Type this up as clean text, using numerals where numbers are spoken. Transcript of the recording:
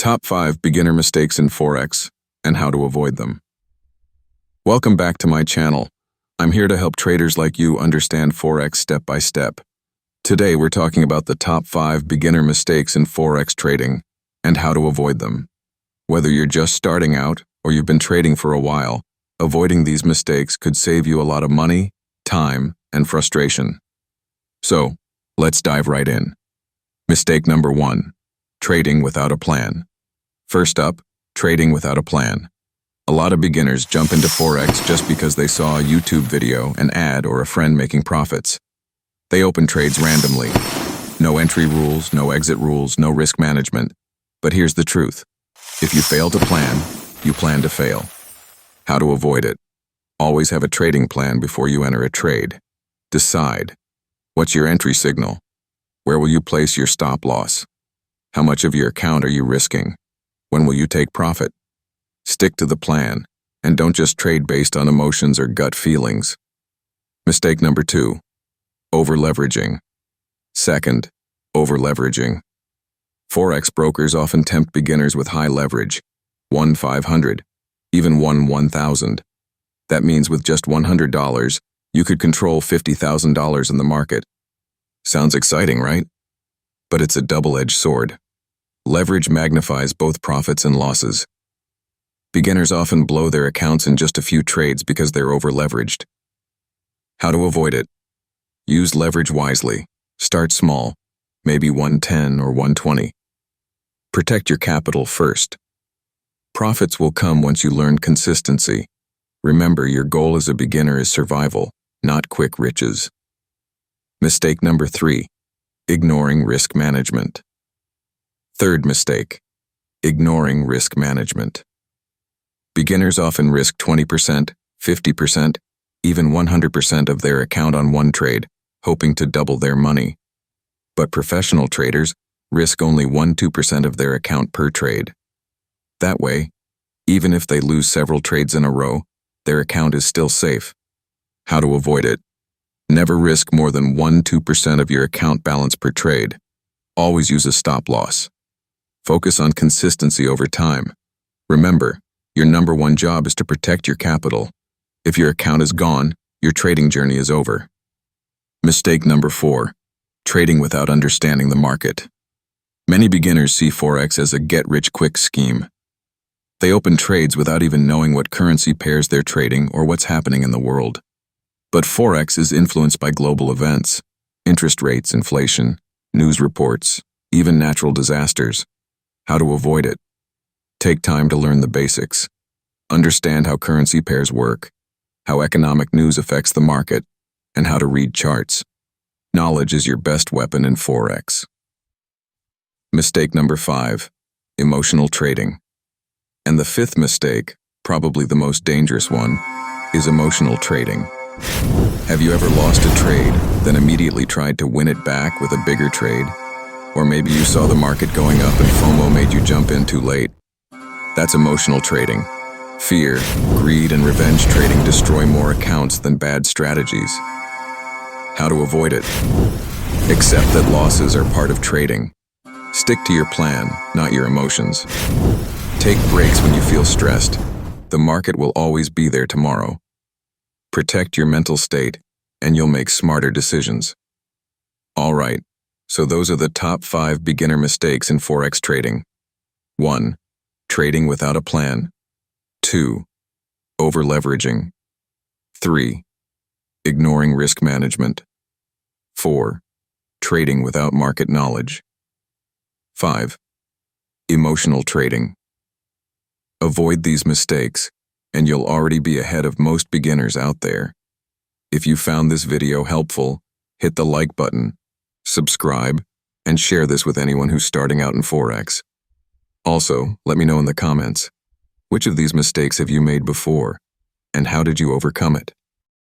Top 5 Beginner Mistakes in Forex and How to Avoid Them. Welcome back to my channel. I'm here to help traders like you understand Forex step by step. Today we're talking about the top 5 beginner mistakes in Forex trading and how to avoid them. Whether you're just starting out or you've been trading for a while, avoiding these mistakes could save you a lot of money, time, and frustration. So, let's dive right in. Mistake number 1. Trading without a plan. First up, trading without a plan. A lot of beginners jump into Forex just because they saw a YouTube video, an ad, or a friend making profits. They open trades randomly. No entry rules, no exit rules, no risk management. But here's the truth. If you fail to plan, you plan to fail. How to avoid it? Always have a trading plan before you enter a trade. Decide. What's your entry signal? Where will you place your stop loss? How much of your account are you risking? When will you take profit? Stick to the plan, and don't just trade based on emotions or gut feelings. Mistake number 2. Over-leveraging. Second, over-leveraging. Forex brokers often tempt beginners with high leverage, 1-500, even 1-1,000. That means with just $100, you could control $50,000 in the market. Sounds exciting, right? But it's a double-edged sword. Leverage magnifies both profits and losses. Beginners often blow their accounts in just a few trades because they're over-leveraged. How to avoid it? Use leverage wisely. Start small, maybe 110 or 120. Protect your capital first. Profits will come once you learn consistency. Remember, your goal as a beginner is survival, not quick riches. Mistake number 3. Ignoring risk management. Third mistake. Ignoring risk management. Beginners often risk 20%, 50%, even 100% of their account on one trade, hoping to double their money. But professional traders risk only 1-2% of their account per trade. That way, even if they lose several trades in a row, their account is still safe. How to avoid it? Never risk more than 1-2% of your account balance per trade. Always use a stop loss. Focus on consistency over time. Remember, your number one job is to protect your capital. If your account is gone, your trading journey is over. Mistake number 4. Trading without understanding the market. Many beginners see Forex as a get-rich-quick scheme. They open trades without even knowing what currency pairs they're trading or what's happening in the world. But Forex is influenced by global events, interest rates, inflation, news reports, even natural disasters. How to avoid it? Take time to learn the basics. Understand how currency pairs work, how economic news affects the market, and how to read charts. Knowledge is your best weapon in Forex. Mistake number 5. Emotional trading. And the 5th mistake, probably the most dangerous one, is emotional trading. Have you ever lost a trade, then immediately tried to win it back with a bigger trade? Or maybe you saw the market going up and FOMO made you jump in too late. That's emotional trading. Fear, greed, and revenge trading destroy more accounts than bad strategies. How to avoid it? Accept that losses are part of trading. Stick to your plan, not your emotions. Take breaks when you feel stressed. The market will always be there tomorrow. Protect your mental state, and you'll make smarter decisions. All right, so those are the top 5 beginner mistakes in Forex trading. 1. Trading without a plan. 2. Over-leveraging. 3. Ignoring risk management. 4. Trading without market knowledge. 5. Emotional trading. Avoid these mistakes, and you'll already be ahead of most beginners out there. If you found this video helpful, hit the like button, subscribe, and share this with anyone who's starting out in Forex. Also, let me know in the comments, which of these mistakes have you made before, and how did you overcome it?